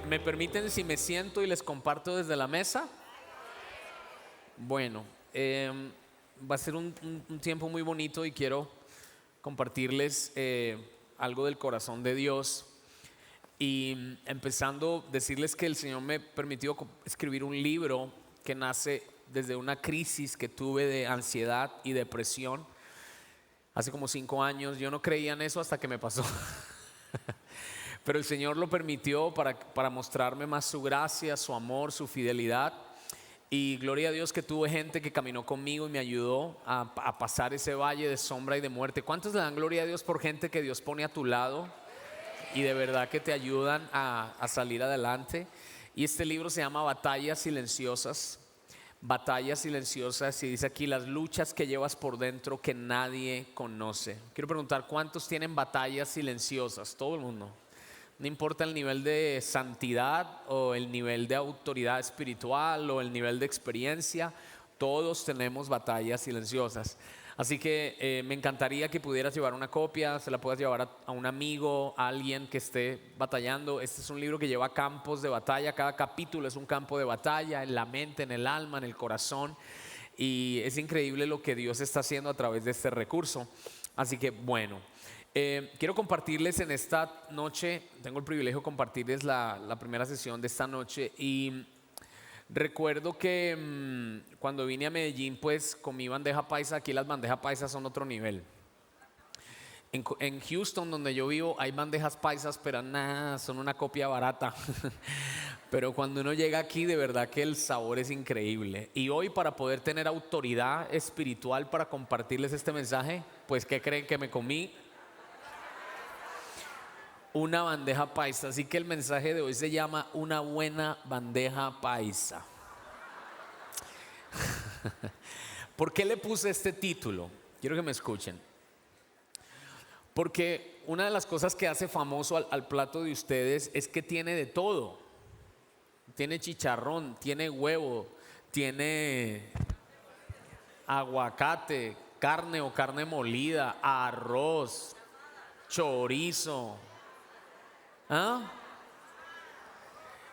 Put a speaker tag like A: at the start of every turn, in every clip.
A: ¿Me permiten si me siento y les comparto desde la mesa? Bueno, va a ser un tiempo muy bonito y quiero compartirles algo del corazón de Dios. Y empezando, decirles que el Señor me permitió escribir un libro que nace desde una crisis que tuve de ansiedad y depresión hace como 5 años. Yo no creía en eso hasta que me pasó. Pero el Señor lo permitió para mostrarme más su gracia, su amor, su fidelidad. Y gloria a Dios que tuve gente que caminó conmigo y me ayudó a pasar ese valle de sombra y de muerte. ¿Cuántos le dan gloria a Dios por gente que Dios pone a tu lado y de verdad que te ayudan a salir adelante? Y este libro se llama Batallas Silenciosas. Batallas silenciosas, y dice aquí: las luchas que llevas por dentro que nadie conoce. Quiero preguntar, ¿cuántos tienen batallas silenciosas? Todo el mundo. No importa el nivel de santidad o el nivel de autoridad espiritual o el nivel de experiencia, todos tenemos batallas silenciosas. Así que me encantaría que pudieras llevar una copia, se la puedas llevar a un amigo, a alguien que esté batallando. Este es un libro que lleva campos de batalla, cada capítulo es un campo de batalla, en la mente, en el alma, en el corazón. Y es increíble lo que Dios está haciendo a través de este recurso. Así que bueno, quiero compartirles en esta noche, tengo el privilegio de compartirles la primera sesión de esta noche. Y recuerdo que cuando vine a Medellín, pues comí bandeja paisa. Aquí las bandejas paisas son otro nivel. En Houston, donde yo vivo, hay bandejas paisas, pero nada, son una copia barata. Pero cuando uno llega aquí, de verdad que el sabor es increíble. Y hoy, para poder tener autoridad espiritual para compartirles este mensaje, pues ¿qué creen que me comí? Una bandeja paisa. Así que el mensaje de hoy se llama una buena bandeja paisa. ¿Por qué le puse este título? Quiero que me escuchen. Porque una de las cosas que hace famoso al plato de ustedes es que tiene de todo. Tiene chicharrón, tiene huevo, tiene aguacate, carne o carne molida, arroz, chorizo. ¿Ah?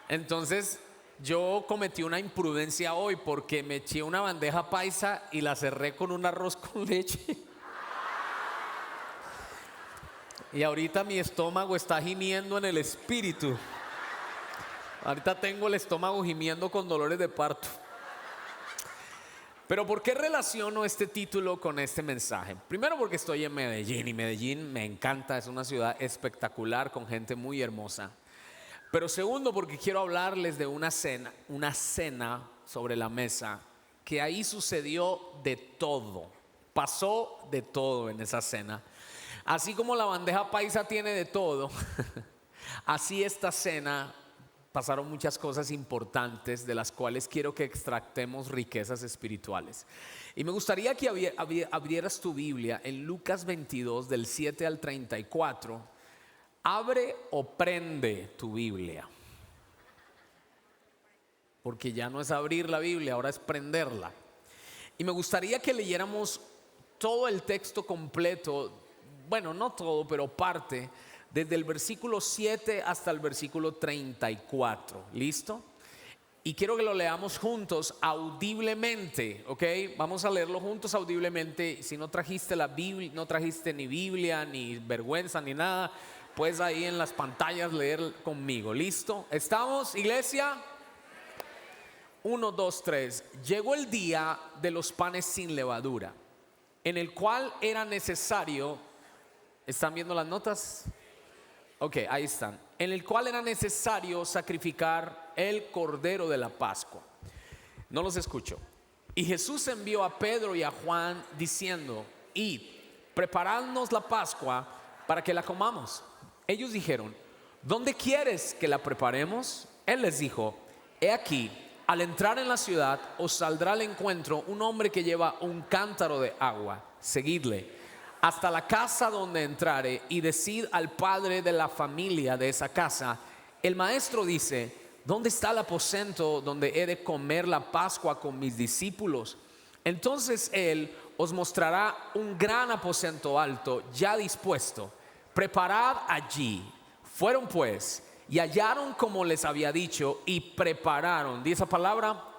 A: Entonces yo cometí una imprudencia hoy porque me eché una bandeja paisa y la cerré con un arroz con leche. Y ahorita mi estómago está gimiendo en el espíritu. Ahorita tengo el estómago gimiendo con dolores de parto. Pero ¿por qué relaciono este título con este mensaje? Primero, porque estoy en Medellín y Medellín me encanta, es una ciudad espectacular con gente muy hermosa. Pero segundo, porque quiero hablarles de una cena sobre la mesa, que ahí sucedió de todo, pasó de todo en esa cena. Así como la bandeja paisa tiene de todo, así esta cena pasaron muchas cosas importantes de las cuales quiero que extractemos riquezas espirituales. Y me gustaría que abrieras tu Biblia en Lucas 22 del 7 al 34. Abre o prende tu Biblia, porque ya no es abrir la Biblia, ahora es prenderla. Y me gustaría que leyéramos todo el texto completo, bueno, no todo, pero parte, desde el versículo 7 hasta el versículo 34. ¿Listo? Y quiero que lo leamos juntos audiblemente, ¿ok? Vamos a leerlo juntos audiblemente. Si no trajiste la Biblia, no trajiste ni Biblia, ni vergüenza, ni nada, puedes ahí en las pantallas leer conmigo. ¿Listo? ¿Estamos, iglesia? 1, 2, 3. Llegó el día de los panes sin levadura, en el cual era necesario. ¿Están viendo las notas? Ok, ahí están. En el cual era necesario sacrificar el cordero de la Pascua. No los escucho. Y Jesús envió a Pedro y a Juan diciendo: id, preparadnos la Pascua para que la comamos. Ellos dijeron: ¿dónde quieres que la preparemos? Él les dijo: he aquí, al entrar en la ciudad os saldrá al encuentro un hombre que lleva un cántaro de agua. Seguidle hasta la casa donde entrare y decid al padre de la familia de esa casa: el maestro dice, ¿dónde está el aposento donde he de comer la Pascua con mis discípulos? Entonces él os mostrará un gran aposento alto ya dispuesto, preparad allí. Fueron pues y hallaron como les había dicho y prepararon. ¿Di esa palabra?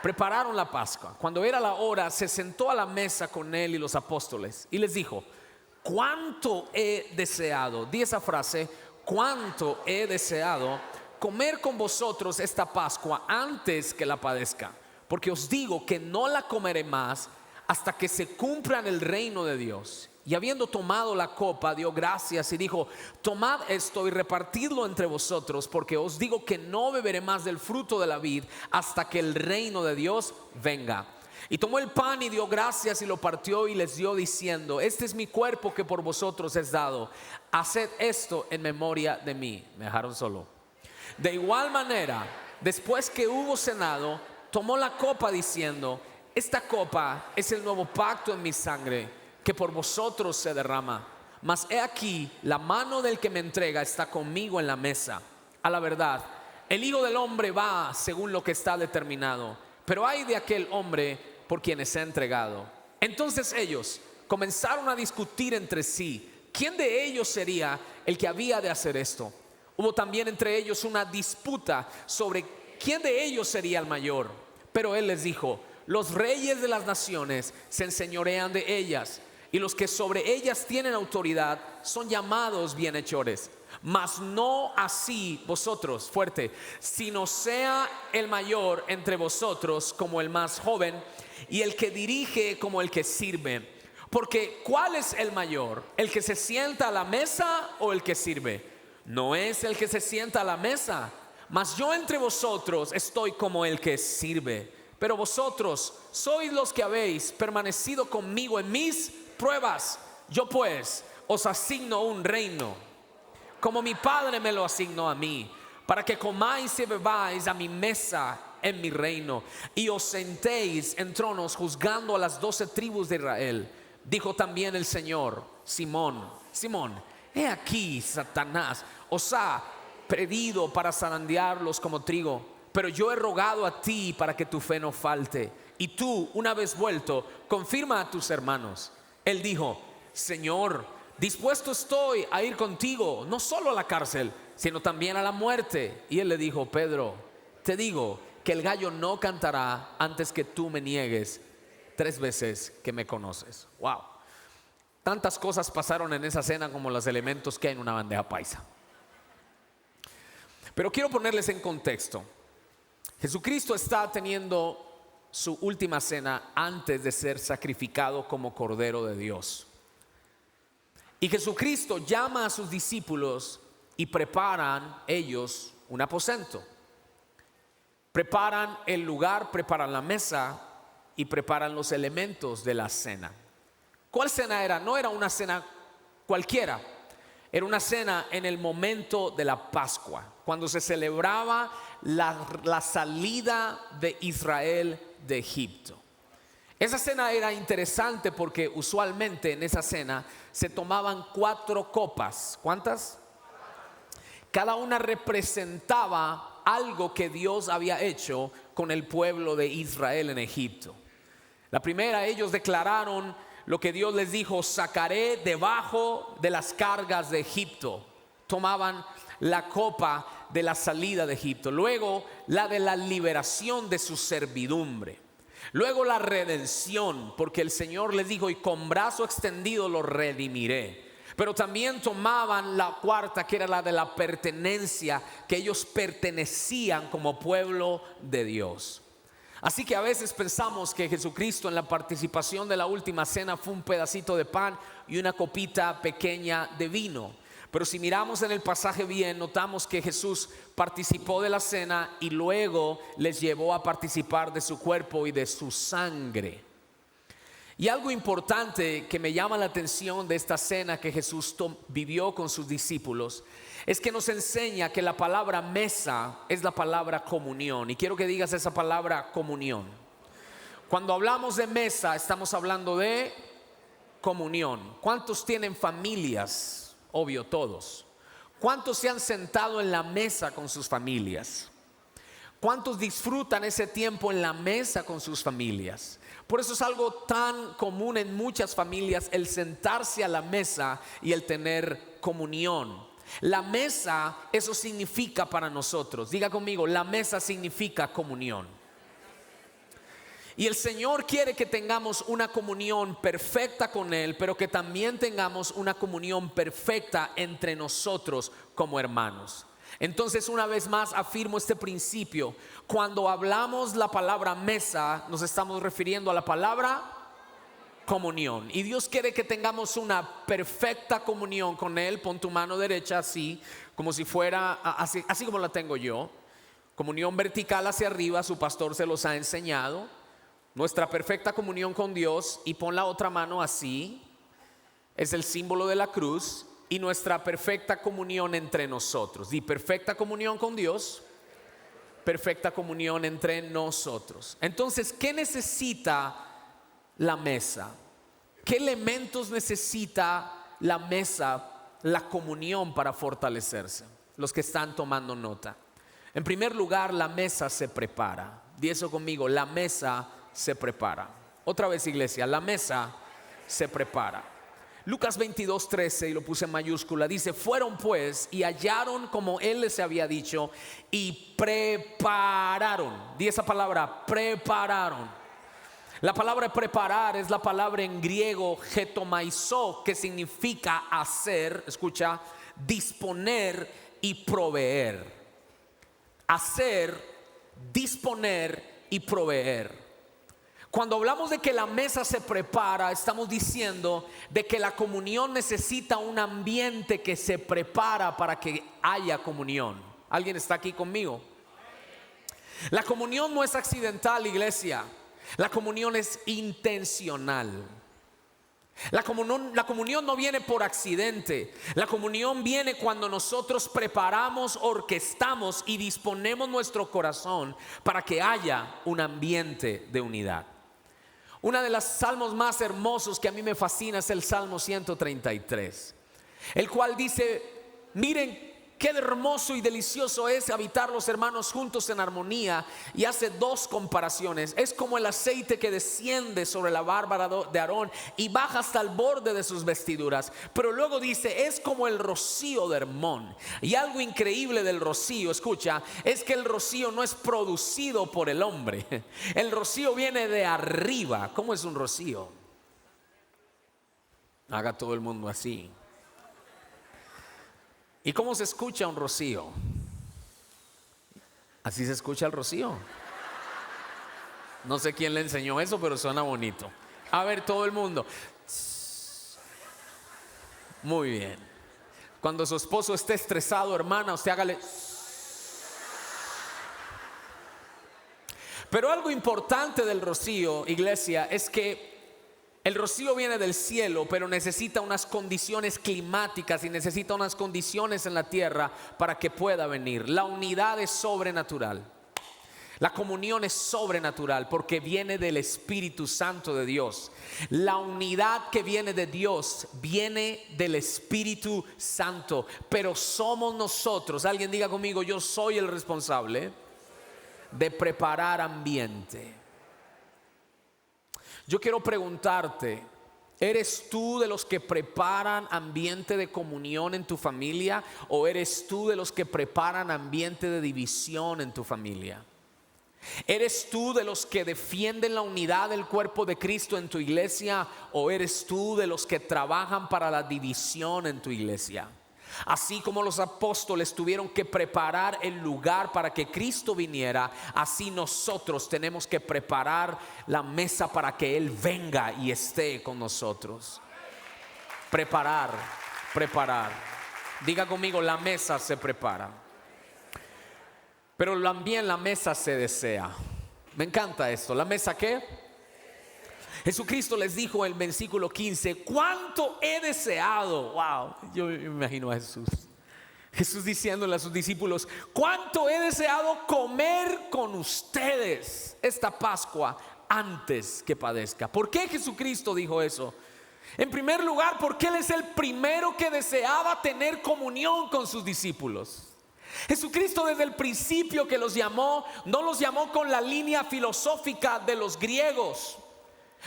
A: Prepararon la Pascua. Cuando era la hora, se sentó a la mesa con él y los apóstoles y les dijo: cuánto he deseado, di esa frase, cuánto he deseado comer con vosotros esta Pascua antes que la padezca, porque os digo que no la comeré más hasta que se cumpla en el reino de Dios. Y habiendo tomado la copa, dio gracias y dijo: tomad esto y repartidlo entre vosotros, porque os digo que no beberé más del fruto de la vid hasta que el reino de Dios venga. Y tomó el pan y dio gracias y lo partió y les dio diciendo: este es mi cuerpo que por vosotros es dado, haced esto en memoria de mí. Me dejaron solo. De igual manera, después que hubo cenado, tomó la copa diciendo: esta copa es el nuevo pacto en mi sangre, que por vosotros se derrama. Mas he aquí, la mano del que me entrega está conmigo en la mesa. A la verdad, el Hijo del Hombre va según lo que está determinado, pero ay de aquel hombre por quien es entregado. Entonces ellos comenzaron a discutir entre sí quién de ellos sería el que había de hacer esto. Hubo también entre ellos una disputa sobre quién de ellos sería el mayor. Pero él les dijo: los reyes de las naciones se enseñorean de ellas, y los que sobre ellas tienen autoridad son llamados bienhechores. Mas no así vosotros, fuerte, sino sea el mayor entre vosotros como el más joven, y el que dirige como el que sirve. Porque ¿cuál es el mayor? ¿El que se sienta a la mesa o el que sirve? No es el que se sienta a la mesa, mas yo entre vosotros estoy como el que sirve. Pero vosotros sois los que habéis permanecido conmigo en mis pruebas. Yo pues os asigno un reino, como mi Padre me lo asignó a mí, para que comáis y bebáis a mi mesa en mi reino, y os sentéis en tronos juzgando a las 12 tribus de Israel. Dijo también el Señor: Simón, Simón, he aquí Satanás os ha pedido para zarandearlos como trigo, pero yo he rogado a ti para que tu fe no falte, y tú, una vez vuelto, confirma a tus hermanos. Él dijo: Señor, dispuesto estoy a ir contigo, no solo a la cárcel, sino también a la muerte. Y él le dijo: Pedro, te digo que el gallo no cantará antes que tú me niegues 3 veces que me conoces. Wow. Tantas cosas pasaron en esa cena como los elementos que hay en una bandeja paisa. Pero quiero ponerles en contexto. Jesucristo está teniendo su última cena antes de ser sacrificado como Cordero de Dios. Y Jesucristo llama a sus discípulos y preparan ellos un aposento. Preparan el lugar, preparan la mesa y preparan los elementos de la cena. ¿Cuál cena era? No era una cena cualquiera. Era una cena en el momento de la Pascua, cuando se celebraba la salida de Israel de Egipto. Esa cena era interesante porque usualmente en esa cena se tomaban 4 copas. ¿Cuántas? Cada una representaba algo que Dios había hecho con el pueblo de Israel en Egipto. La primera, ellos declararon lo que Dios les dijo: sacaré debajo de las cargas de Egipto. Tomaban la copa de la salida de Egipto. Luego la de la liberación de su servidumbre. Luego la redención, porque el Señor les dijo: y con brazo extendido los redimiré. Pero también tomaban la cuarta, que era la de la pertenencia, que ellos pertenecían como pueblo de Dios. Así que a veces pensamos que Jesucristo en la participación de la última cena fue un pedacito de pan y una copita pequeña de vino. Pero si miramos en el pasaje bien, notamos que Jesús participó de la cena y luego les llevó a participar de su cuerpo y de su sangre. Y algo importante que me llama la atención de esta cena que Jesús vivió con sus discípulos es que nos enseña que la palabra mesa es la palabra comunión. Y quiero que digas esa palabra, comunión. Cuando hablamos de mesa, estamos hablando de comunión. ¿Cuántos tienen familias? Obvio, todos. ¿Cuántos se han sentado en la mesa con sus familias? ¿Cuántos disfrutan ese tiempo en la mesa con sus familias? Por eso es algo tan común en muchas familias el sentarse a la mesa y el tener comunión. La mesa, eso significa para nosotros. Diga conmigo, la mesa significa comunión. Y el Señor quiere que tengamos una comunión perfecta con Él, pero que también tengamos una comunión perfecta entre nosotros como hermanos. Entonces, una vez más afirmo este principio. Cuando hablamos la palabra mesa, nos estamos refiriendo a la palabra comunión. Y Dios quiere que tengamos una perfecta comunión con Él. Pon tu mano derecha así, como si fuera, así como la tengo yo. Comunión vertical hacia arriba, su pastor se los ha enseñado. Nuestra perfecta comunión con Dios, y pon la otra mano así, es el símbolo de la cruz. Y nuestra perfecta comunión entre nosotros. Di perfecta comunión con Dios, perfecta comunión entre nosotros. Entonces, ¿qué necesita la mesa? ¿Qué elementos necesita la mesa, la comunión, para fortalecerse? Los que están tomando nota. En primer lugar, la mesa se prepara. Di eso conmigo, la mesa se prepara. Otra vez, iglesia, la mesa se prepara. Lucas 22:13, y lo puse en mayúscula, dice: fueron pues y hallaron como Él les había dicho y prepararon. Di esa palabra, prepararon. La palabra preparar es la palabra en griego getomaizo, que significa hacer, escucha, disponer y proveer. Hacer, disponer y proveer. Cuando hablamos de que la mesa se prepara, estamos diciendo de que la comunión necesita un ambiente que se prepara para que haya comunión. ¿Alguien está aquí conmigo? La comunión no es accidental, iglesia. La comunión es intencional. La comunión no viene por accidente. La comunión viene cuando nosotros preparamos, orquestamos y disponemos nuestro corazón para que haya un ambiente de unidad. Uno de los salmos más hermosos que a mí me fascina es el Salmo 133, el cual dice: miren qué hermoso y delicioso es habitar los hermanos juntos en armonía. Y hace dos comparaciones. Es como el aceite que desciende sobre la barba de Aarón y baja hasta el borde de sus vestiduras. Pero luego dice: es como el rocío de Hermón. Y algo increíble del rocío, escucha, es que el rocío no es producido por el hombre. El rocío viene de arriba. ¿Cómo es un rocío? Haga todo el mundo así. ¿Y cómo se escucha un rocío? Así se escucha el rocío. No sé quién le enseñó eso, pero suena bonito. A ver, todo el mundo. Muy bien. Cuando su esposo esté estresado, hermana, usted hágale. Pero algo importante del rocío, iglesia, es que el rocío viene del cielo, pero necesita unas condiciones climáticas y necesita unas condiciones en la tierra para que pueda venir. La unidad es sobrenatural. La comunión es sobrenatural porque viene del Espíritu Santo de Dios. La unidad que viene de Dios viene del Espíritu Santo. Pero somos nosotros, alguien diga conmigo: yo soy el responsable de preparar ambiente. Yo quiero preguntarte: ¿eres tú de los que preparan ambiente de comunión en tu familia, o eres tú de los que preparan ambiente de división en tu familia? ¿Eres tú de los que defienden la unidad del cuerpo de Cristo en tu iglesia, o eres tú de los que trabajan para la división en tu iglesia? Así como los apóstoles tuvieron que preparar el lugar para que Cristo viniera, así nosotros tenemos que preparar la mesa para que Él venga y esté con nosotros. Preparar. Diga conmigo: la mesa se prepara, pero también la mesa se desea. Me encanta esto. ¿La mesa qué? Jesucristo les dijo en el versículo 15: cuánto he deseado. Wow, yo me imagino a Jesús diciéndole a sus discípulos: cuánto he deseado comer con ustedes esta Pascua antes que padezca. ¿Por qué Jesucristo dijo eso? En primer lugar, porque Él es el primero que deseaba tener comunión con sus discípulos. Jesucristo, desde el principio que los llamó, no los llamó con la línea filosófica de los griegos.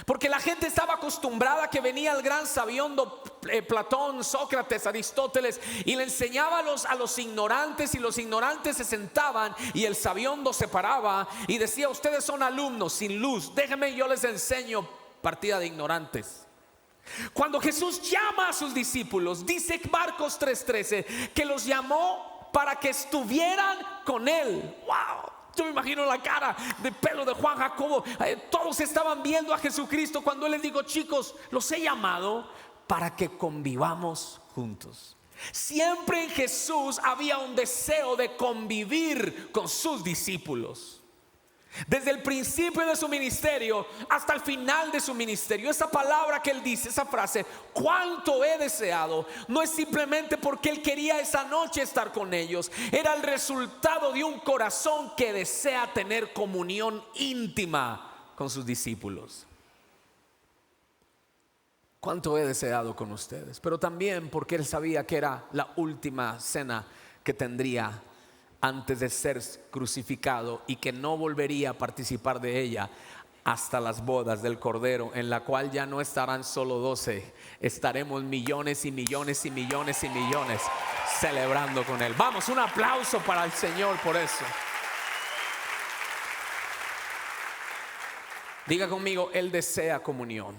A: Porque la gente estaba acostumbrada a que venía el gran sabiondo Platón, Sócrates, Aristóteles, y le enseñaba a los ignorantes, y los ignorantes se sentaban y el sabiondo se paraba y decía: ustedes son alumnos sin luz, déjenme yo les enseño. Partida de ignorantes. Cuando Jesús llama a sus discípulos, dice Marcos 3:13 que los llamó para que estuvieran con él. ¡Wow! Yo me imagino la cara de Pedro, de Juan, Jacobo. Todos estaban viendo a Jesucristo cuando él les dijo: chicos, los he llamado para que convivamos juntos. Siempre en Jesús había un deseo de convivir con sus discípulos. Desde el principio de su ministerio hasta el final de su ministerio, esa palabra que él dice, esa frase, cuánto he deseado, no es simplemente porque él quería esa noche estar con ellos. Era el resultado de un corazón que desea tener comunión íntima con sus discípulos. Cuánto he deseado con ustedes, pero también porque él sabía que era la última cena que tendría antes de ser crucificado, y que no volvería a participar de ella hasta las bodas del Cordero, en la cual ya no estarán solo 12, estaremos millones y millones y millones y millones celebrando con él. Vamos, un aplauso para el Señor por eso. Diga conmigo: él desea comunión.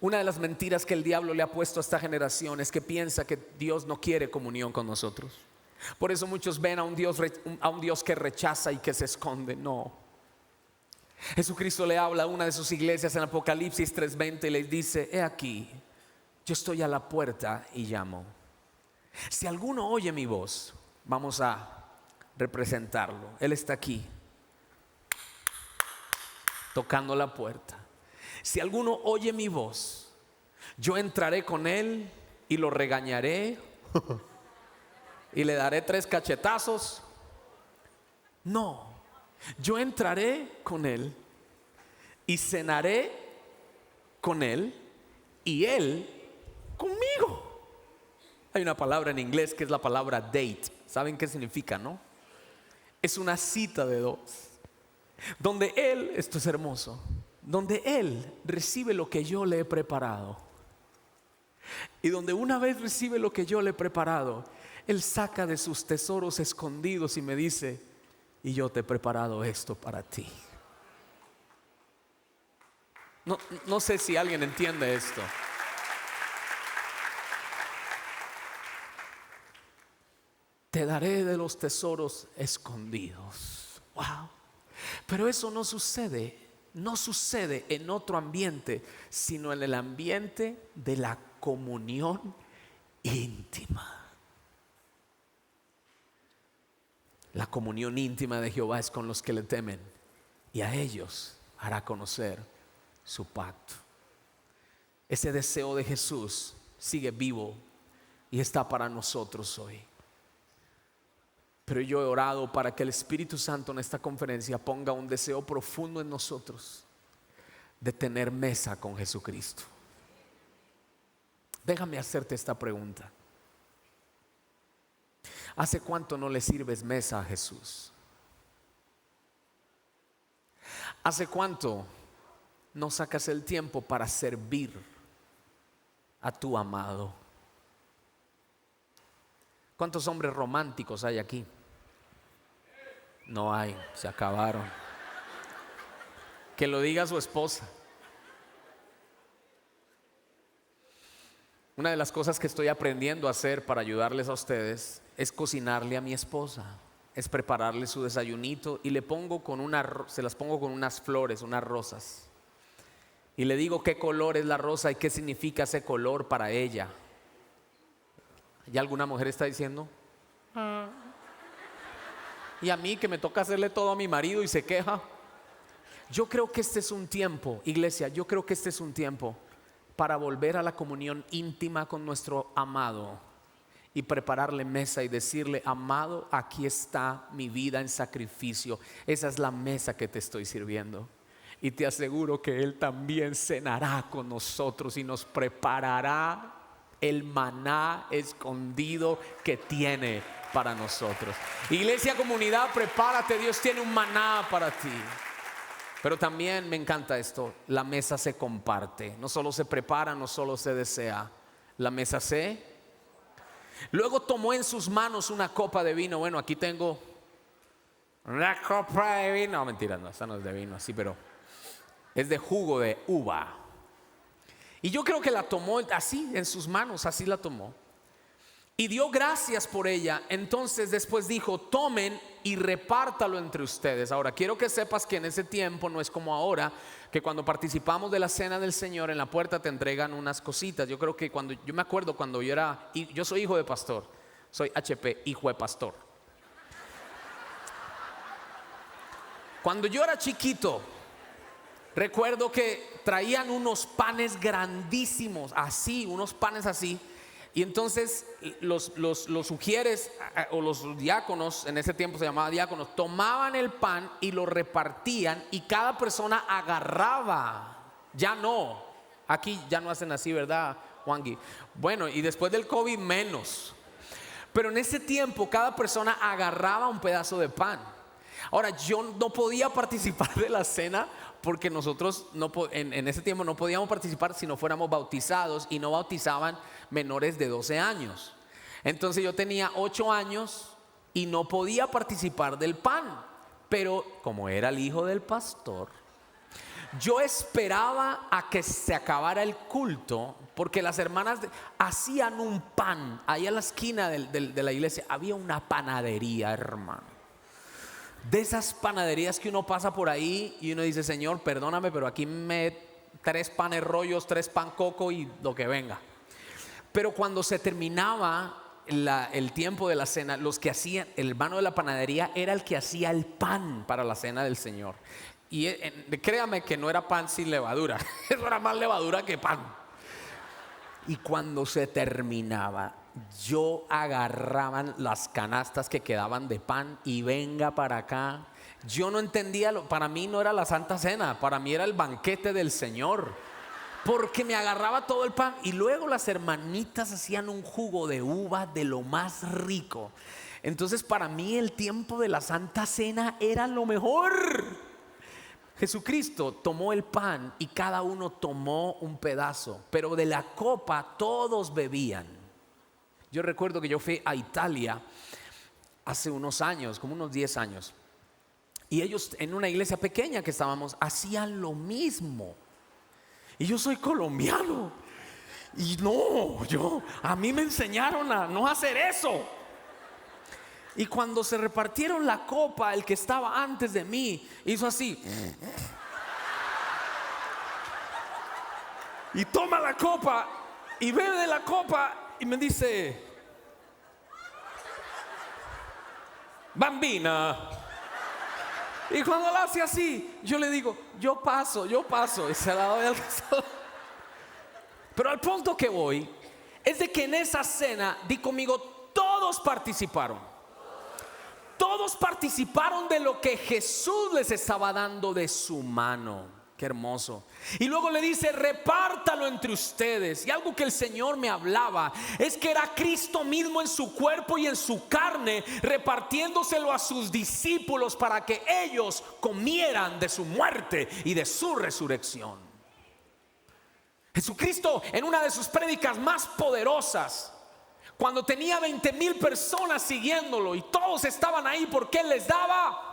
A: Una de las mentiras que el diablo le ha puesto a esta generación es que piensa que Dios no quiere comunión con nosotros. Por eso muchos ven a un Dios que rechaza y que se esconde. No. Jesucristo le habla a una de sus iglesias en Apocalipsis 3:20 y les dice: he aquí, yo estoy a la puerta y llamo. Si alguno oye mi voz, vamos a representarlo. Él está aquí, tocando la puerta. Si alguno oye mi voz, yo entraré con él y lo regañaré y le daré 3 cachetazos. No, yo entraré con él y cenaré con él y él conmigo. Hay una palabra en inglés que es la palabra date. ¿Saben qué significa, no? Es una cita de dos, donde él, esto es hermoso, donde él recibe lo que yo le he preparado, y donde una vez recibe lo que yo le he preparado, él saca de sus tesoros escondidos y me dice: y yo te he preparado esto para ti. No sé si alguien entiende esto. Te daré de los tesoros escondidos. Wow. Pero eso no sucede en otro ambiente, sino en el ambiente de la comunión íntima. La comunión íntima de Jehová es con los que le temen, y a ellos hará conocer su pacto. Ese deseo de Jesús sigue vivo y está para nosotros hoy. Pero yo he orado para que el Espíritu Santo en esta conferencia ponga un deseo profundo en nosotros de tener mesa con Jesucristo. Déjame hacerte esta pregunta: ¿hace cuánto no le sirves mesa a Jesús? ¿Hace cuánto no sacas el tiempo para servir a tu amado? ¿Cuántos hombres románticos hay aquí? No hay, se acabaron. Que lo diga su esposa. Una de las cosas que estoy aprendiendo a hacer para ayudarles a ustedes es cocinarle a mi esposa, es prepararle su desayunito y se las pongo con unas flores, unas rosas, y le digo qué color es la rosa y qué significa ese color para ella. ¿Ya alguna mujer está diciendo? Y a mí, que me toca hacerle todo a mi marido y se queja. Yo creo que este es un tiempo, iglesia, yo creo que este es un tiempo para volver a la comunión íntima con nuestro amado y prepararle mesa y decirle: amado, aquí está mi vida en sacrificio. Esa es la mesa que te estoy sirviendo, y te aseguro que Él también cenará con nosotros y nos preparará el maná escondido que tiene para nosotros. Iglesia, comunidad, prepárate, Dios tiene un maná para ti. Pero también me encanta esto, la mesa se comparte, no solo se prepara, no solo se desea, la mesa se... Luego tomó en sus manos una copa de vino. Bueno, aquí tengo una copa de vino. No, mentira, no, esta no es de vino así, pero es de jugo de uva. Y yo creo que la tomó así, en sus manos, así la tomó. Y dio gracias por ella. Entonces después dijo: tomen y repártalo entre ustedes. Ahora quiero que sepas que en ese tiempo no es como ahora, que cuando participamos de la cena del Señor, en la puerta te entregan unas cositas. Yo creo que yo me acuerdo cuando yo soy hijo de pastor, soy HP, hijo de pastor. Cuando yo era chiquito, recuerdo que traían unos panes grandísimos, así, unos panes así. Y entonces los ujieres o los diáconos, en ese tiempo se llamaba diáconos, tomaban el pan y lo repartían y cada persona agarraba. Ya no, aquí ya no hacen así, ¿verdad, Juangui? Bueno, y después del COVID menos. Pero en ese tiempo cada persona agarraba un pedazo de pan. Ahora, yo no podía participar de la cena porque nosotros en ese tiempo no podíamos participar si no fuéramos bautizados, y no bautizaban menores de 12 años. Entonces yo tenía 8 años y no podía participar del pan. Pero como era el hijo del pastor, yo esperaba a que se acabara el culto, porque las hermanas hacían un pan. Ahí a la esquina de la iglesia había una panadería, hermano. De esas panaderías que uno pasa por ahí y uno dice: Señor, perdóname, pero aquí 3 panes rollos, 3 pan coco y lo que venga. Pero cuando se terminaba el tiempo de la cena, los que hacían, el hermano de la panadería era el que hacía el pan para la cena del Señor. Y créame que no era pan sin levadura, eso era más levadura que pan. Y cuando se terminaba, yo agarraban las canastas que quedaban de pan y venga para acá. Yo no entendía, para mí no era la Santa Cena, para mí era el banquete del Señor, porque me agarraba todo el pan. Y luego las hermanitas hacían un jugo de uva de lo más rico. Entonces para mí el tiempo de la Santa Cena era lo mejor. Jesucristo tomó el pan y cada uno tomó un pedazo, pero de la copa todos bebían. Yo recuerdo que yo fui a Italia hace unos años, como unos 10 años, y ellos en una iglesia pequeña que estábamos hacían lo mismo. Y yo soy colombiano y a mí me enseñaron a no hacer eso. Y cuando se repartieron la copa, el que estaba antes de mí hizo así y toma la copa y bebe de la copa y me dice: bambina. Y cuando la hace así, yo le digo: yo paso, y se la doy al casado. Pero al punto que voy es de que en esa cena, di conmigo, todos participaron. Todos participaron de lo que Jesús les estaba dando de su mano. Qué hermoso. Y luego le dice: repártalo entre ustedes. Y algo que el Señor me hablaba es que era Cristo mismo en su cuerpo y en su carne, repartiéndoselo a sus discípulos para que ellos comieran de su muerte y de su resurrección. Jesucristo, en una de sus prédicas más poderosas, cuando tenía 20,000 personas siguiéndolo y todos estaban ahí porque Él les daba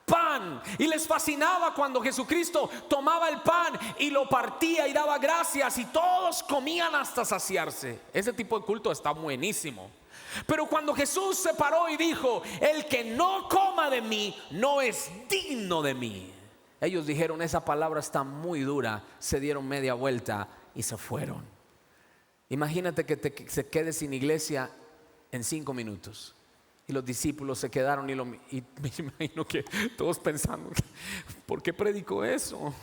A: pan, y les fascinaba cuando Jesucristo tomaba el pan y lo partía y daba gracias y todos comían hasta saciarse. Ese tipo de culto está buenísimo. Pero cuando Jesús se paró y dijo: el que no coma de mí no es digno de mí, ellos dijeron: esa palabra está muy dura. Se dieron media vuelta y se fueron. Imagínate que se quede sin iglesia en 5 minutos. Y los discípulos se quedaron y me imagino que todos pensando: ¿por qué predicó eso?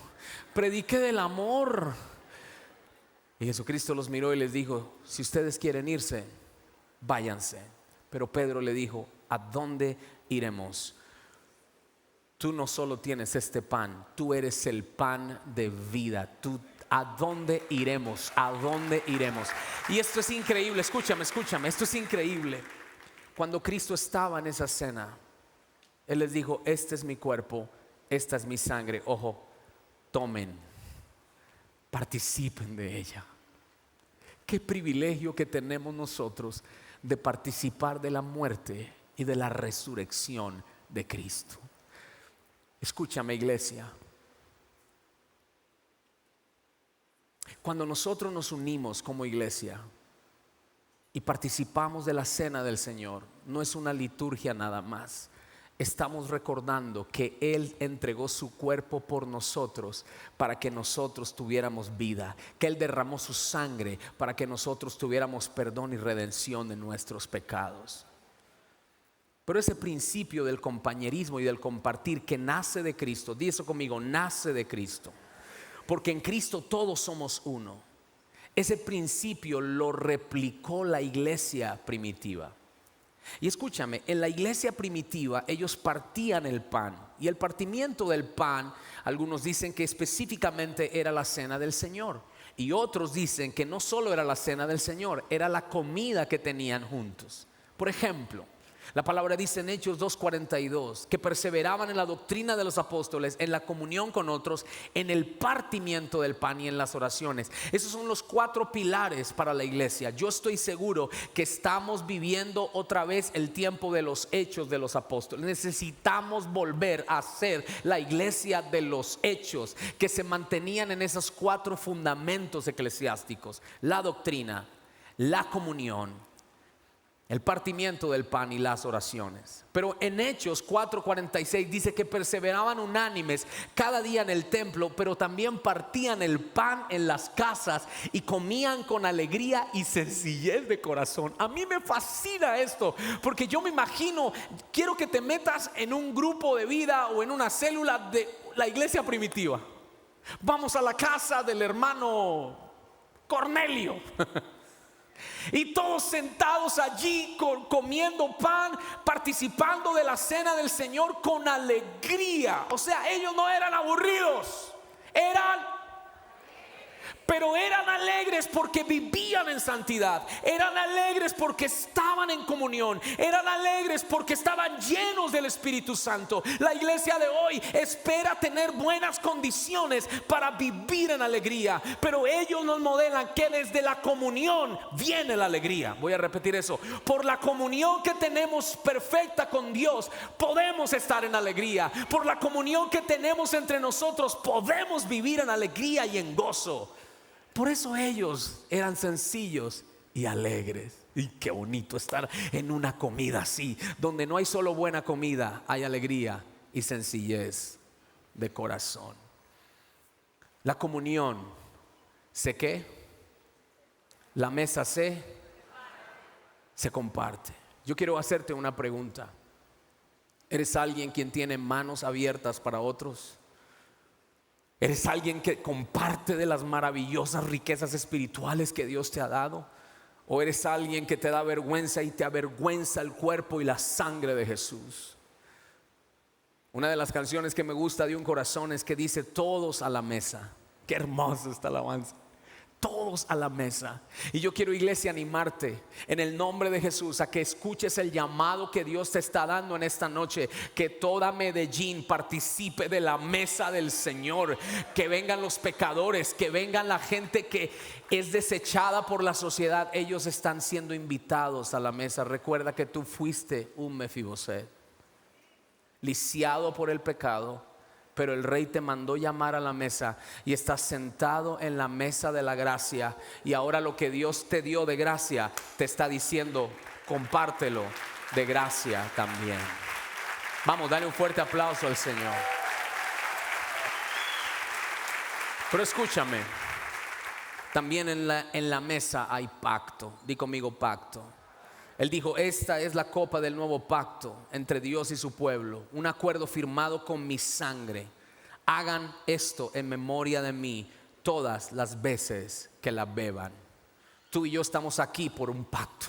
A: Prediqué del amor. Y Jesucristo los miró y les dijo: si ustedes quieren irse, váyanse. Pero Pedro le dijo: ¿a dónde iremos? Tú no solo tienes este pan, tú eres el pan de vida. ¿A dónde iremos? ¿A dónde iremos? Y esto es increíble, escúchame, esto es increíble. Cuando Cristo estaba en esa cena, Él les dijo: este es mi cuerpo esta es mi sangre, ojo, tomen, participen de ella. Qué privilegio que tenemos nosotros de participar de la muerte y de la resurrección de Cristo. Escúchame, iglesia. Cuando nosotros nos unimos como iglesia y participamos de la cena del Señor, no es una liturgia nada más. Estamos recordando que Él entregó su cuerpo por nosotros para que nosotros tuviéramos vida, que Él derramó su sangre para que nosotros tuviéramos perdón y redención de nuestros pecados. Pero ese principio del compañerismo y del compartir que nace de Cristo, di eso conmigo, nace de Cristo, porque en Cristo todos somos uno. Ese principio lo replicó la iglesia primitiva. Y escúchame, en la iglesia primitiva ellos partían el pan, y el partimiento del pan, algunos dicen que específicamente era la cena del Señor, y otros dicen que no solo era la cena del Señor, era la comida que tenían juntos. Por ejemplo, la palabra dice en Hechos 2:42 que perseveraban en la doctrina de los apóstoles, en la comunión con otros, en el partimiento del pan y en las oraciones. Esos son los 4 pilares para la iglesia. Yo estoy seguro que estamos viviendo otra vez el tiempo de los hechos de los apóstoles. Necesitamos volver a ser la iglesia de los hechos, que se mantenían en esos 4 fundamentos eclesiásticos: la doctrina, la comunión, el partimiento del pan y las oraciones. Pero en Hechos 4:46 dice que perseveraban unánimes cada día en el templo, pero también partían el pan en las casas y comían con alegría y sencillez de corazón. A mí me fascina esto, porque yo me imagino, quiero que te metas en un grupo de vida o en una célula de la iglesia primitiva. Vamos a la casa del hermano Cornelio. Y todos sentados allí comiendo pan, participando de la cena del Señor con alegría. O sea, ellos no eran aburridos, pero eran alegres porque vivían en santidad. Eran alegres porque estaban en comunión. Eran alegres porque estaban llenos del Espíritu Santo. La iglesia de hoy espera tener buenas condiciones para vivir en alegría, pero ellos nos modelan que desde la comunión viene la alegría. Voy a repetir eso: por la comunión que tenemos perfecta con Dios, podemos estar en alegría. Por la comunión que tenemos entre nosotros, podemos vivir en alegría y en gozo. Por eso ellos eran sencillos y alegres. Y qué bonito estar en una comida así, donde no hay solo buena comida, hay alegría y sencillez de corazón. La comunión, ¿sé qué? La mesa se comparte. Yo quiero hacerte una pregunta. ¿Eres alguien quien tiene manos abiertas para otros? ¿Eres alguien que comparte de las maravillosas riquezas espirituales que Dios te ha dado? ¿O eres alguien que te da vergüenza y te avergüenza el cuerpo y la sangre de Jesús? Una de las canciones que me gusta de Un Corazón es que dice: todos a la mesa. Qué hermosa esta alabanza. Todos a la mesa. Y yo quiero, iglesia, animarte en el nombre de Jesús a que escuches el llamado que Dios te está dando en esta noche. Que toda Medellín participe de la mesa del Señor. Que vengan los pecadores, que vengan la gente que es desechada por la sociedad. Ellos están siendo invitados a la mesa. Recuerda que tú fuiste un Mefiboset, lisiado por el pecado, pero el rey te mandó llamar a la mesa y estás sentado en la mesa de la gracia. Y ahora lo que Dios te dio de gracia, te está diciendo: compártelo de gracia también. Vamos, dale un fuerte aplauso al Señor. Pero escúchame, también en la mesa hay pacto. Di conmigo: pacto. Él dijo: esta es la copa del nuevo pacto entre Dios y su pueblo, un acuerdo firmado con mi sangre. Hagan esto en memoria de mí todas las veces que la beban. Tú y yo estamos aquí por un pacto.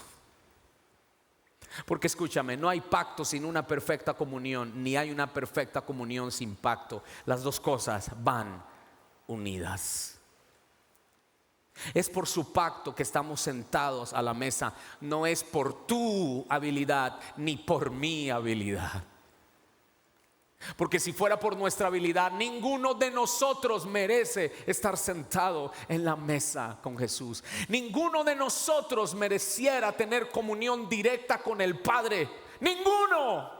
A: Porque escúchame, no hay pacto sin una perfecta comunión, ni hay una perfecta comunión sin pacto. Las dos cosas van unidas. Es por su pacto que estamos sentados a la mesa. No es por tu habilidad ni por mi habilidad. Porque si fuera por nuestra habilidad, ninguno de nosotros merece estar sentado en la mesa con Jesús. Ninguno de nosotros mereciera tener comunión directa con el Padre. Ninguno.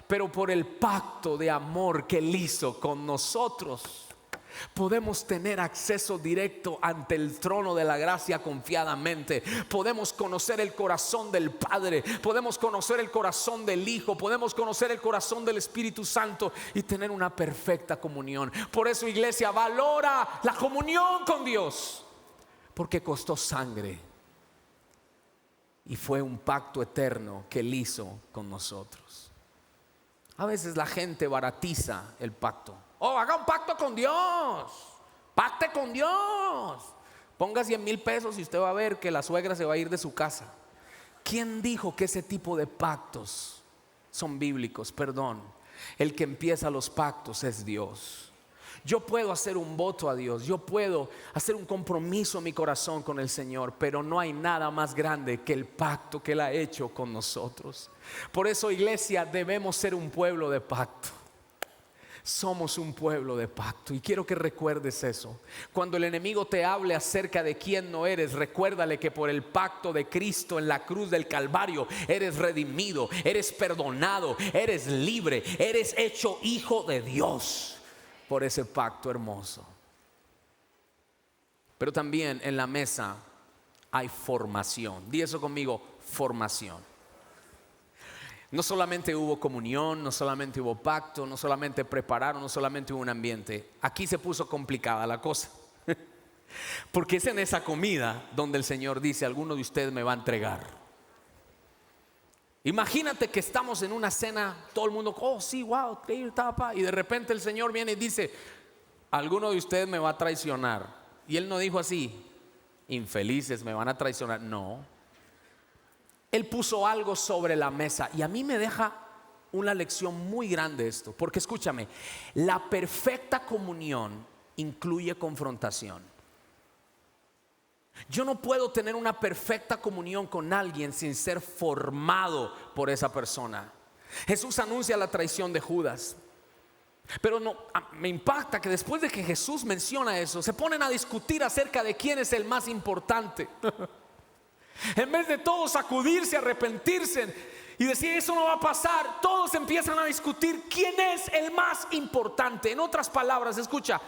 A: Pero por el pacto de amor que Él hizo con nosotros, podemos tener acceso directo ante el trono de la gracia confiadamente. Podemos conocer el corazón del Padre, podemos conocer el corazón del Hijo, podemos conocer el corazón del Espíritu Santo y tener una perfecta comunión. Por eso, iglesia, valora la comunión con Dios, porque costó sangre y fue un pacto eterno que Él hizo con nosotros. A veces la gente baratiza el pacto. Oh, haga un pacto con Dios. Pacte con Dios. Ponga 100,000 pesos y usted va a ver que la suegra se va a ir de su casa. ¿Quién dijo que ese tipo de pactos son bíblicos? Perdón. El que empieza los pactos es Dios. Yo puedo hacer un voto a Dios, yo puedo hacer un compromiso en mi corazón con el Señor, pero no hay nada más grande que el pacto que Él ha hecho con nosotros. Por eso, iglesia, debemos ser un pueblo de pacto. Somos un pueblo de pacto y quiero que recuerdes eso. Cuando el enemigo te hable acerca de quién no eres, recuérdale que por el pacto de Cristo en la cruz del Calvario eres redimido, eres perdonado, eres libre, eres hecho hijo de Dios por ese pacto hermoso. Pero también en la mesa hay formación. Di eso conmigo, formación. No solamente hubo comunión, no solamente hubo pacto, no solamente prepararon, no solamente hubo un ambiente. Aquí se puso complicada la cosa. Porque es en esa comida donde el Señor dice: alguno de ustedes me va a entregar. Imagínate que estamos en una cena, todo el mundo, oh sí, wow, tapa, y de repente el Señor viene y dice: alguno de ustedes me va a traicionar. Y Él no dijo así: infelices me van a traicionar. No. Él puso algo sobre la mesa y a mí me deja una lección muy grande esto, porque escúchame, la perfecta comunión incluye confrontación. Yo no puedo tener una perfecta comunión con alguien sin ser formado por esa persona. Jesús anuncia la traición de Judas, pero no, me impacta que después de que Jesús menciona eso, se ponen a discutir acerca de quién es el más importante. En vez de todos sacudirse, arrepentirse y decir eso no va a pasar, todos empiezan a discutir quién es el más importante. En otras palabras, escucha,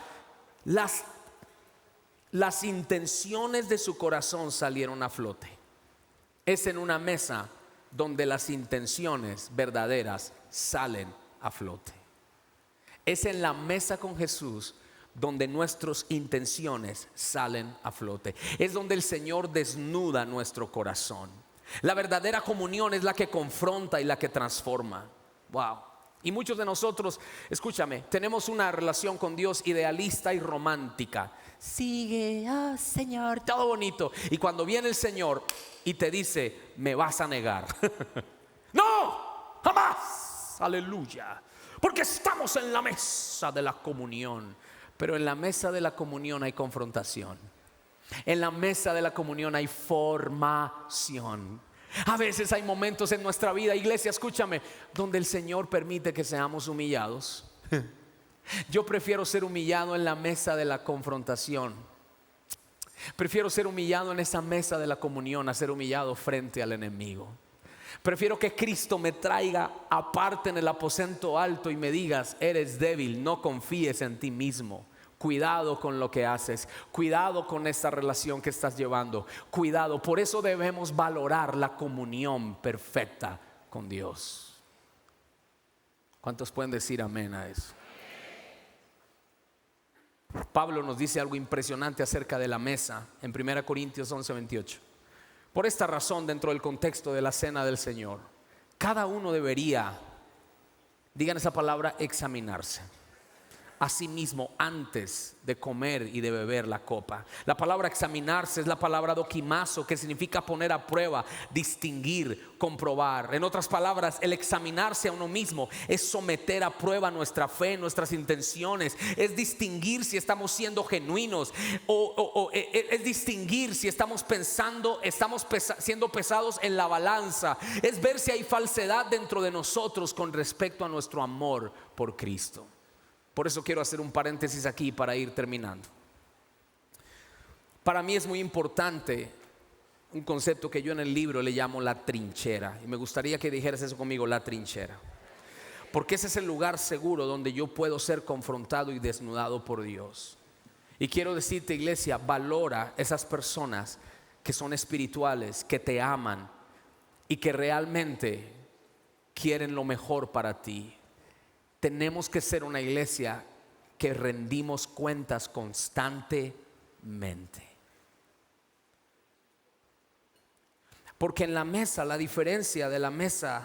A: las intenciones de su corazón salieron a flote. Es en una mesa donde las intenciones verdaderas salen a flote. Es en la mesa con Jesús donde nuestras intenciones salen a flote. Es donde el Señor desnuda nuestro corazón. La verdadera comunión es la que confronta y la que transforma. Wow. Y muchos de nosotros, escúchame, tenemos una relación con Dios idealista y romántica. Sigue, oh Señor, todo bonito. Y cuando viene el Señor y te dice: me vas a negar. No, jamás. Aleluya. Porque estamos en la mesa de la comunión. Pero en la mesa de la comunión hay confrontación. En la mesa de la comunión hay formación. A veces hay momentos en nuestra vida, iglesia, escúchame, donde el Señor permite que seamos humillados. Yo prefiero ser humillado en la mesa de la confrontación. Prefiero ser humillado en esa mesa de la comunión a ser humillado frente al enemigo. Prefiero que Cristo me traiga aparte en el aposento alto y me digas: eres débil, no confíes en ti mismo. Cuidado con lo que haces, cuidado con esta relación que estás llevando, cuidado. Por eso debemos valorar la comunión perfecta con Dios. ¿Cuántos pueden decir amén a eso? Pablo nos dice algo impresionante acerca de la mesa en 1 Corintios 11:28. Por esta razón, dentro del contexto de la cena del Señor, cada uno debería, digan esa palabra, examinarse. a sí mismo antes de comer y de beber la copa. La palabra examinarse es la palabra dokimazo, que significa poner a prueba, distinguir, comprobar. En otras palabras, el examinarse a uno mismo es someter a prueba nuestra fe, nuestras intenciones, es distinguir si estamos siendo genuinos es distinguir si estamos pensando, siendo pesados en la balanza, es ver si hay falsedad dentro de nosotros con respecto a nuestro amor por Cristo. Por eso quiero hacer un paréntesis aquí para ir terminando. Para mí es muy importante un concepto que yo en el libro le llamo la trinchera, y me gustaría que dijeras eso conmigo, la trinchera, porque ese es el lugar seguro donde yo puedo ser confrontado y desnudado por Dios. Y quiero decirte, iglesia, valora esas personas que son espirituales, que te aman y que realmente quieren lo mejor para ti. Tenemos que ser una iglesia que rendimos cuentas constantemente. Porque en la mesa, la diferencia de la mesa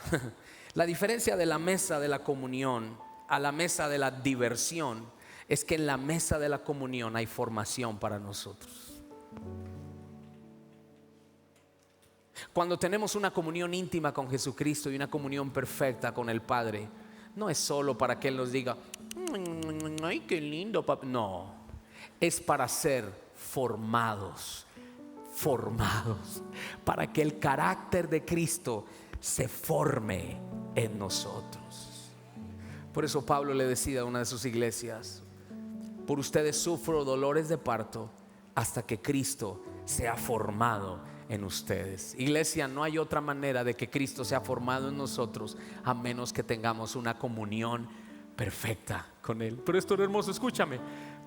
A: de la comunión a la mesa de la diversión es que en la mesa de la comunión hay formación para nosotros. Cuando tenemos una comunión íntima con Jesucristo y una comunión perfecta con el Padre, no es solo para que Él nos diga, ay, qué lindo, papá. No, es para ser formados, para que el carácter de Cristo se forme en nosotros. Por eso Pablo le decía a una de sus iglesias, por ustedes sufro dolores de parto hasta que Cristo sea formado en ustedes. Iglesia, no hay otra manera de que Cristo sea formado en nosotros a menos que tengamos una comunión perfecta con Él. Pero esto es hermoso, escúchame.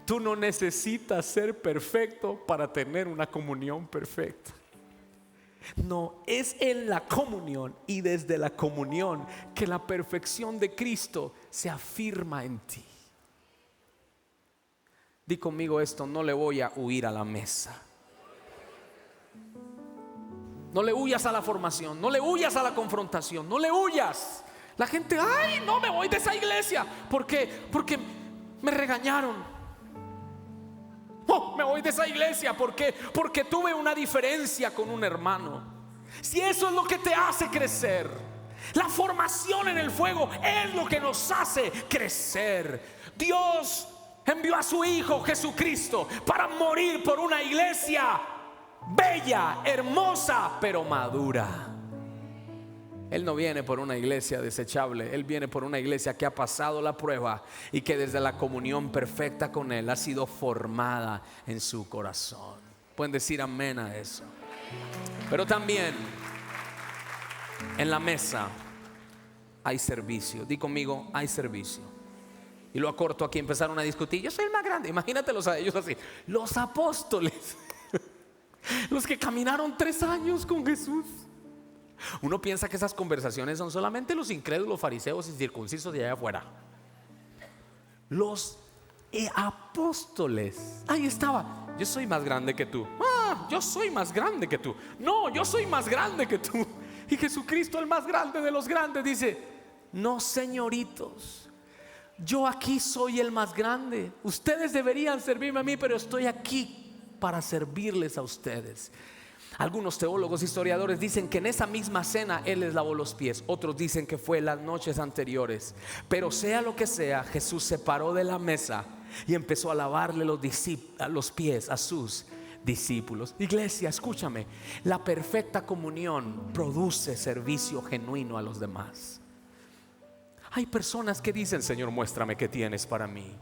A: Tú no necesitas ser perfecto para tener una comunión perfecta. No, es en la comunión y desde la comunión que la perfección de Cristo se afirma en ti. Di conmigo esto, no le voy a huir a la mesa. No le huyas a la formación, no le huyas a la confrontación, no le huyas. La gente, ay, no me voy de esa iglesia. ¿Por qué? Porque me regañaron. Oh, me voy de esa iglesia. ¿Por qué? Porque tuve una diferencia con un hermano. Si eso es lo que te hace crecer, la formación en el fuego es lo que nos hace crecer. Dios envió a su Hijo Jesucristo para morir por una iglesia bella, hermosa, pero madura. Él no viene por una iglesia desechable. Él viene por una iglesia que ha pasado la prueba y que desde la comunión perfecta con Él ha sido formada en su corazón. Pueden decir amén a eso. Pero también en la mesa hay servicio. Di conmigo, hay servicio. Y lo acorto aquí. Empezaron a discutir, yo soy el más grande. Imagínatelos a ellos así, los apóstoles, los que caminaron 3 años con Jesús. Uno piensa que esas conversaciones son solamente los incrédulos, fariseos y circuncisos de allá afuera. Los apóstoles, ahí estaba, yo soy más grande que tú. Yo soy más grande que tú. No, yo soy más grande que tú. Y Jesucristo, el más grande de los grandes, dice, no, señoritos, yo aquí soy el más grande. Ustedes deberían servirme a mí, pero estoy aquí para servirles a ustedes. Algunos teólogos, historiadores dicen que en esa misma cena Él les lavó los pies. Otros dicen que fue las noches anteriores. Pero sea lo que sea, Jesús se paró de la mesa y empezó a lavarle los pies a sus discípulos. Iglesia, escúchame, la perfecta comunión produce servicio genuino a los demás. Hay personas que dicen, Señor, muéstrame qué tienes para mí.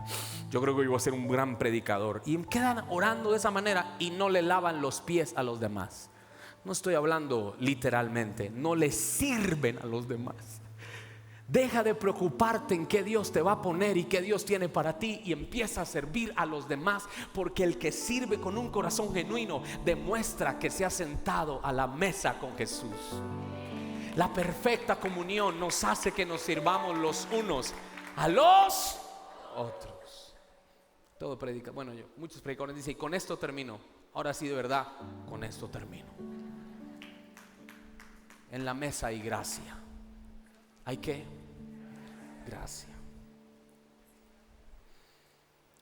A: Yo creo que yo voy a ser un gran predicador. Y quedan orando de esa manera y no le lavan los pies a los demás. No estoy hablando literalmente, no le sirven a los demás. Deja de preocuparte en qué Dios te va a poner y qué Dios tiene para ti, y empieza a servir a los demás, porque el que sirve con un corazón genuino demuestra que se ha sentado a la mesa con Jesús. La perfecta comunión nos hace que nos sirvamos los unos a los otros. Todo predica, bueno, muchos predicadores dicen, y con esto termino. Ahora sí, de verdad, con esto termino. En la mesa hay gracia. ¿Hay qué? Gracia.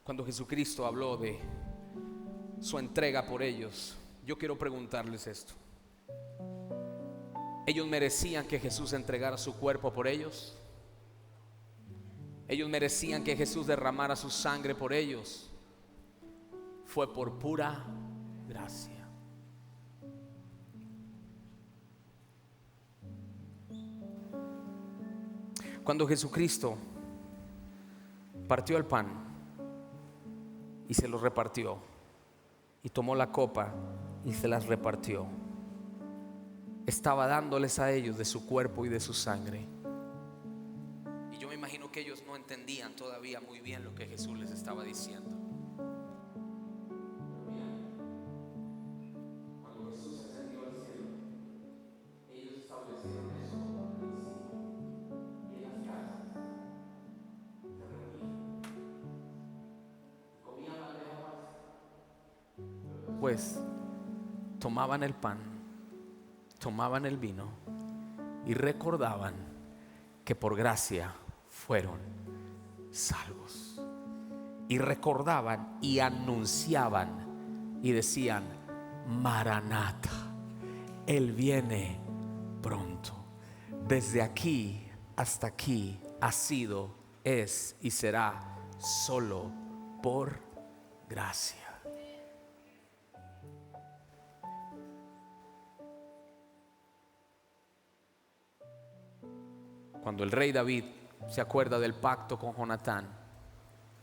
B: Cuando Jesucristo habló de su entrega por ellos, yo quiero preguntarles esto: ¿ellos merecían que Jesús entregara su cuerpo por ellos? ¿Ellos merecían que Jesús derramara su sangre por ellos? Fue por pura gracia. Cuando Jesucristo partió el pan y se lo repartió, y tomó la copa y se las repartió, estaba dándoles a ellos de su cuerpo y de su sangre. Y yo me imagino que ellos no entendían todavía muy bien lo que Jesús les estaba diciendo. Cuando Jesús ascendió al cielo, ellos establecieron eso y en las casas se reunían, comían bandeja paisa. Pues tomaban el pan, tomaban el vino y recordaban que por gracia fueron salvos. Y recordaban y anunciaban y decían: Maranata, Él viene pronto. Desde aquí hasta aquí ha sido, es y será solo por gracia. Cuando el rey David se acuerda del pacto con Jonatán,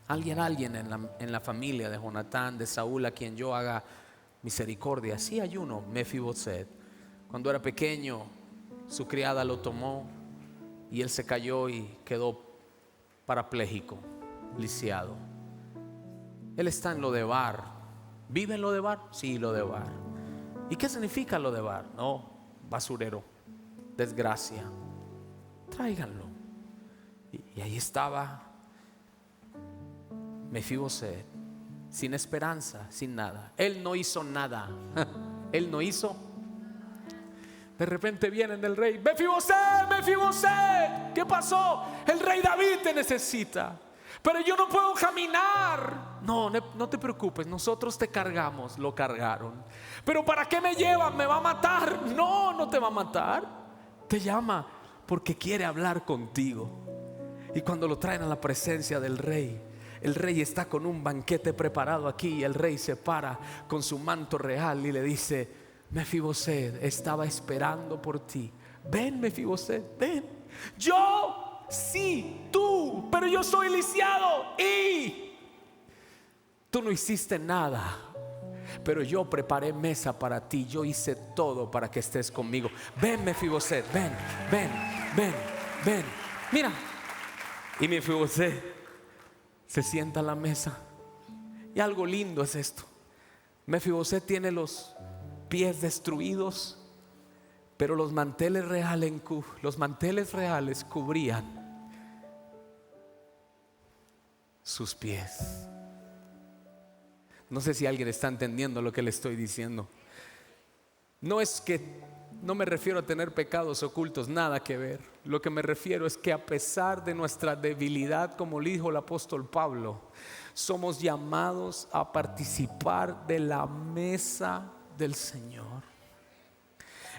B: alguien en la familia de Jonatán, de Saúl, a quien yo haga misericordia. Sí hay uno, Mefiboset. Cuando era pequeño, su criada lo tomó y él se cayó y quedó parapléjico, lisiado. Él está en Lodebar. ¿Vive en Lodebar? Sí, Lodebar. ¿Y qué significa Lodebar? No, basurero, desgracia. Tráiganlo. Y ahí estaba Mefiboset, sin esperanza, sin nada. Él no hizo nada. Él no hizo. De repente vienen del rey: Mefiboset, Mefiboset, ¿qué pasó? El rey David te necesita, pero yo no puedo caminar. No te preocupes, nosotros te cargamos. Lo cargaron. Pero ¿para qué me llevan? ¿Me va a matar? No te va a matar. Te llama porque quiere hablar contigo. Y cuando lo traen a la presencia del rey, el rey está con un banquete preparado aquí, y el rey se para con su manto real y le dice: Mefiboset, estaba esperando por ti. Ven, Mefiboset, ven. Yo, sí, tú, pero yo soy lisiado y tú no hiciste nada, pero yo preparé mesa para ti. Yo hice todo para que estés conmigo. Ven, Mefiboset, ven. Mira. Y Mefiboset se sienta a la mesa. Y algo lindo es esto: Mefiboset tiene los pies destruidos, pero los manteles reales cubrían sus pies. No sé si alguien está entendiendo lo que le estoy diciendo. No me refiero a tener pecados ocultos, nada que ver. Lo que me refiero es que a pesar de nuestra debilidad, como le dijo el apóstol Pablo, somos llamados a participar de la mesa del Señor.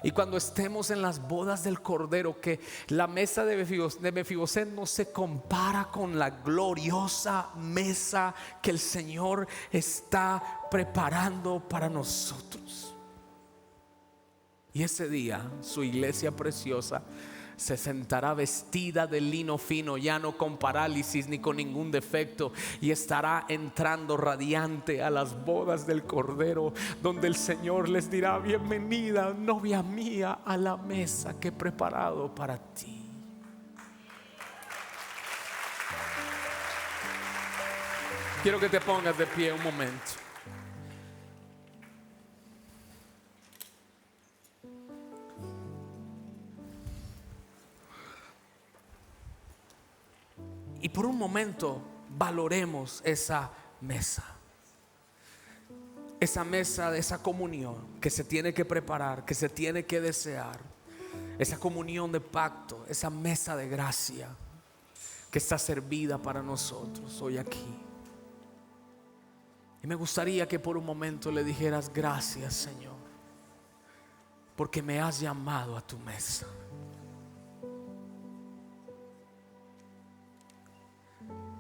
B: Y cuando estemos en las bodas del Cordero, que la mesa de Mefiboset no se compara con la gloriosa mesa que el Señor está preparando para nosotros. Y ese día su iglesia preciosa se sentará vestida de lino fino, ya no con parálisis ni con ningún defecto, y estará entrando radiante a las bodas del Cordero, donde el Señor les dirá: bienvenida, novia mía, a la mesa que he preparado para ti. Quiero que te pongas de pie un momento. Y por un momento valoremos esa mesa. Esa mesa de esa comunión que se tiene que preparar, que se tiene que desear. Esa comunión de pacto, esa mesa de gracia que está servida para nosotros hoy aquí. Y me gustaría que por un momento le dijeras: gracias, Señor, porque me has llamado a tu mesa.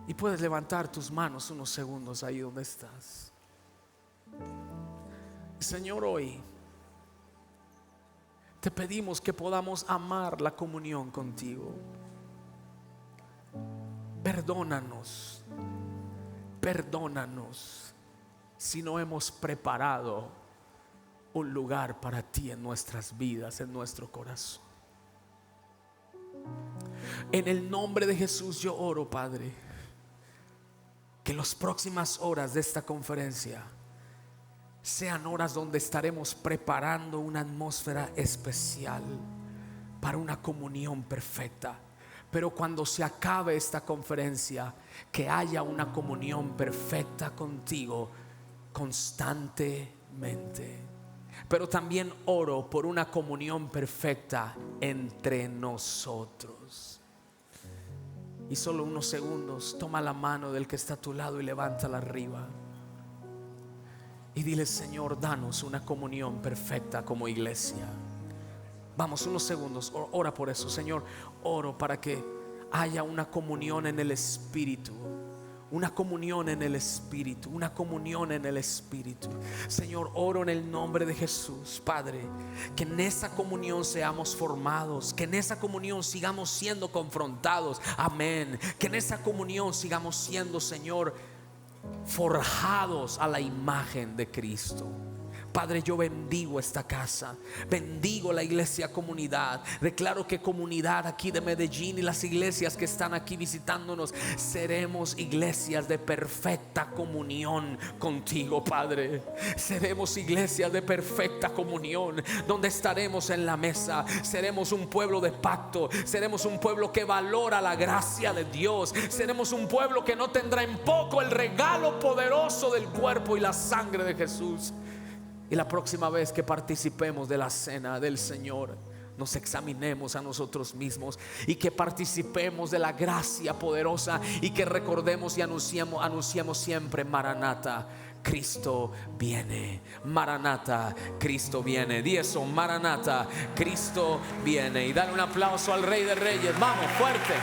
B: Y puedes levantar tus manos unos segundos ahí donde estás. Señor, hoy te pedimos que podamos amar la comunión contigo. Perdónanos, perdónanos si no hemos preparado un lugar para ti en nuestras vidas, en nuestro corazón. En el nombre de Jesús yo oro, Padre, que las próximas horas de esta conferencia sean horas donde estaremos preparando una atmósfera especial para una comunión perfecta. Pero cuando se acabe esta conferencia, que haya una comunión perfecta contigo constantemente. Pero también oro por una comunión perfecta entre nosotros. Y solo unos segundos, toma la mano del que está a tu lado y levántala arriba. Y dile: Señor, danos una comunión perfecta como iglesia. Vamos, unos segundos, ora por eso. Señor, oro para que haya una comunión en el Espíritu. Una comunión en el Espíritu, una comunión en el Espíritu. Señor, oro en el nombre de Jesús, Padre, que en esa comunión seamos formados, que en esa comunión sigamos siendo confrontados. Amén. Que en esa comunión sigamos siendo, Señor, forjados a la imagen de Cristo. Padre, yo bendigo esta casa, bendigo la iglesia comunidad. Declaro que comunidad aquí de Medellín y las iglesias que están aquí visitándonos, seremos iglesias de perfecta comunión contigo, Padre. Seremos iglesias de perfecta comunión, donde estaremos en la mesa. Seremos un pueblo de pacto. Seremos un pueblo que valora la gracia de Dios. Seremos un pueblo que no tendrá en poco el regalo poderoso del cuerpo y la sangre de Jesús. Y la próxima vez que participemos de la cena del Señor, nos examinemos a nosotros mismos y que participemos de la gracia poderosa y que recordemos y anunciemos siempre: Maranata, Cristo viene. Maranata, Cristo viene. Di eso: Maranata, Cristo viene. Y dale un aplauso al Rey de Reyes. Vamos, fuerte.